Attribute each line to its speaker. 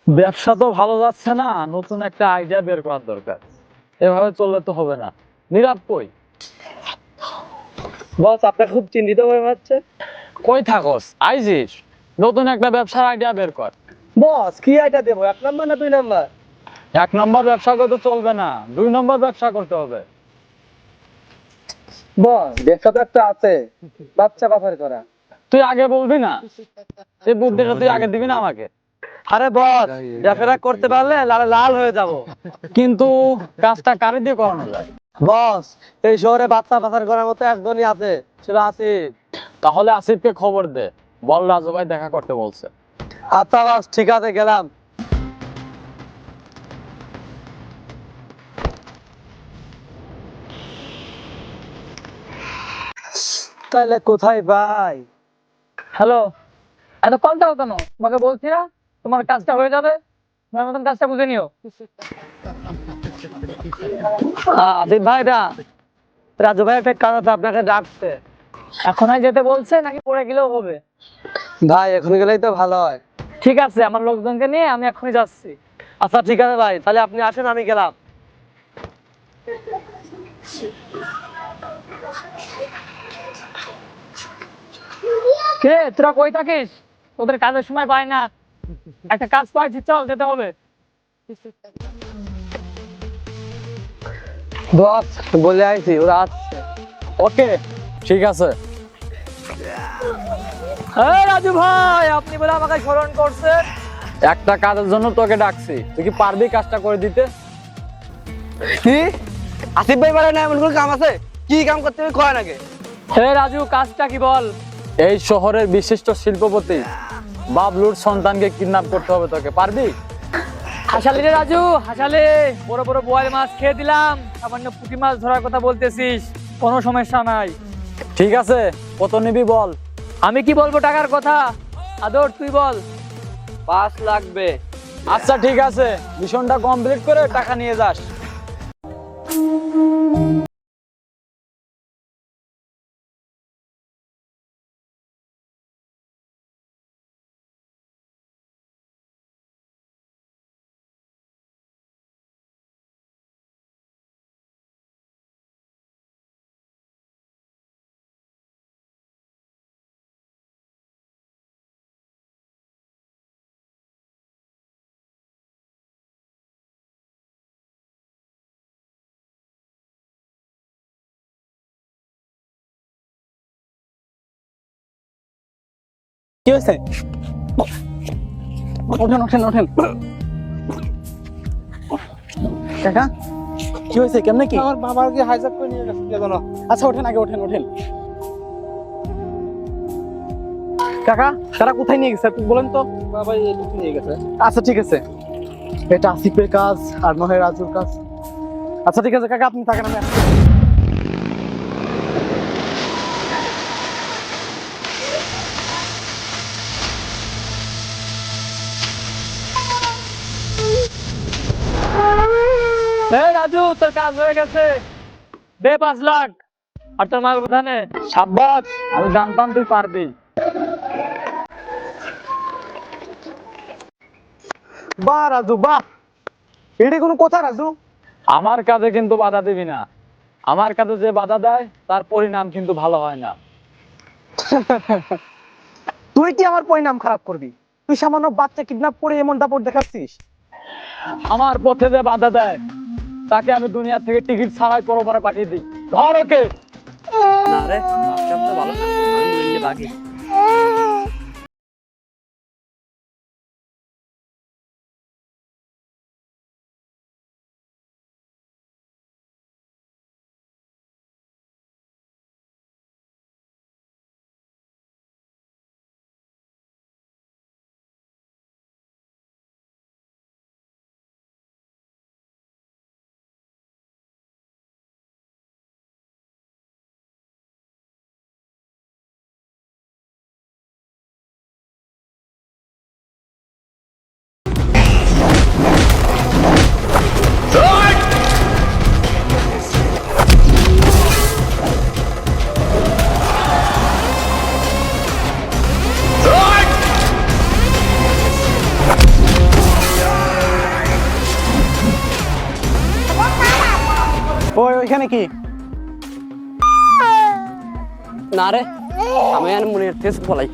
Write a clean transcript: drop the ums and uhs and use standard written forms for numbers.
Speaker 1: ব্যবসা তো ভালো যাচ্ছে না, নতুন একটা আইডিয়া বের করার দরকার। এভাবে চললে তো হবে না। নীরব কই?
Speaker 2: বস, আপনার খুব চিন্তিত হয়ে যাচ্ছে।
Speaker 1: কই থাকস? আইজিস, নতুন একটা ব্যবসার আইডিয়া বের কর।
Speaker 2: বস, কি আইডিয়া দেবো? 1 নাম্বার না 2 নাম্বার?
Speaker 1: এক নম্বর ব্যবসা করতে চলবে না, 2 নম্বর ব্যবসা করতে হবে।
Speaker 2: বস, ব্যবসা তো একটা আছে, বাচ্চা বাজার করা।
Speaker 1: তুই আগে বলবি না? এই বুদ্ধিটা তুই আগে দিবি না আমাকে?
Speaker 2: আরে বস, ব্যবসাটা করতে পারলে লাল লাল হয়ে যাব।
Speaker 1: কিন্তু কাজটা কারে দিয়ে করানো যায়?
Speaker 2: বস, এই শহরে বাচ্চা বাজার করার মতো একজনই আছে, সেটা আসিফ।
Speaker 1: তাহলে আসিফকে খবর দে, বল রাজু ভাই দেখা করতে বলছে।
Speaker 2: আচ্ছা বস, ঠিক আছে, গেলাম। তাহলে কোথায় ভাই?
Speaker 3: হ্যালো, এত পাল্টা কেন? তোমাকে বলছি না তোমার কাজটা হয়ে যাবে, তোমার মতন কাজটা বুঝে নিও।
Speaker 2: আসিফ ভাই না, রাজু ভাই একটা কাজ আছে, আপনাকে ডাকছে।
Speaker 3: এখনই যেতে বলছে নাকি পরে গেলেও হবে?
Speaker 2: ভাই, এখন গেলেই তো ভালো হয়।
Speaker 3: ঠিক আছে, আমার লোকজনকে নিয়ে আমি এখনই যাচ্ছি।
Speaker 2: আচ্ছা ঠিক আছে ভাই, তাহলে আপনি আসেন, আমি গেলাম।
Speaker 3: কে তোরা কই থাকিস? তোদের কাজের সময় পায় না, একটা কাজ পাইছি, চল যেতে হবে।
Speaker 2: বস, বলে আইছি, ওরা আসছে।
Speaker 1: ওকে, ঠিক আছে।
Speaker 3: এই রাজু ভাই, আপনি বলে আমাকে স্মরণ করছেন?
Speaker 1: একটা কাজের জন্য তোকে ডাকছি, তুই কি পারবি কাজটা করে দিতে?
Speaker 2: কি? আসিফ ভাই বলে না এমন কোনো কাম আছে? কি কাম করতে হবে কয় নাকি?
Speaker 3: হে রাজু, কাজটা কি বল?
Speaker 1: এই শহরের বিশিষ্ট শিল্পপতি বাবলুর সন্তানকে কিডন্যাপ করতে হবে, তোকে পারবি?
Speaker 3: হাসালি রে রাজু, হাসালি। বড় বড় বোয়াল মাছ খেয়ে দিলাম, সামান্য পুঁটি মাছ ধরার কথা বলতেছিস, কোনো সমস্যা নাই।
Speaker 1: ঠিক আছে, কত নিবি বল।
Speaker 3: আমি কি বলবো টাকার কথা? আদর তুই বল।
Speaker 2: 5 লাগবে।
Speaker 1: আচ্ছা ঠিক আছে, মিশনটা কমপ্লিট করে টাকা নিয়ে যাস।
Speaker 2: কি হয়েছে? ওঠেন ওঠেন ওঠেন। কাকা, কি হয়েছে? কেমনে কি?
Speaker 4: আমার বাবাকে হাইজ্যাক করে নিয়ে গেছে কে জানো।
Speaker 2: আচ্ছা ওঠেন, আগে ওঠেন ওঠেন। কাকা, তারা কোথায় নিয়ে গেছে আপনি বলেন তো?
Speaker 4: বাবা এদিকে নিয়ে গেছে।
Speaker 2: আচ্ছা ঠিক আছে, এটা আসিফের কাজ আর নয় রাজুর কাজ। আচ্ছা ঠিক আছে কাকা, আপনি থাকেন, আমি আসছি।
Speaker 3: এই রাজু, তোর কাজ হয়ে গেছে, দে 5 লাখ। আর তোর মাল কোথানে?
Speaker 1: সাব্বাস, আমি জানতাম তুই পারবি।
Speaker 2: বাহ রাজু বাহ, এটা কোনো কথা রাজু?
Speaker 1: আমার কাজে কিন্তু বাধা দিবি না, আমার কাজে যে বাধা দেয় তার পরিণাম কিন্তু ভালো হয় না।
Speaker 2: তুই কি আমার পরিণাম খারাপ করবি? তুই সামান্য বাচ্চা কিডন্যাপ করে এমন দাপট দেখাচ্ছিস?
Speaker 1: আমার পথে যে বাধা দেয় তাকে আমি দুনিয়া থেকে টিকিট ছাড়াই পরপারে পাঠিয়ে দিই। ধর ওকে।
Speaker 2: না রে, বাচ্চা তো ভালো না, আমি বাকি ওইখানে কি?
Speaker 5: না রে, আমি আর মনের তেজ বলাই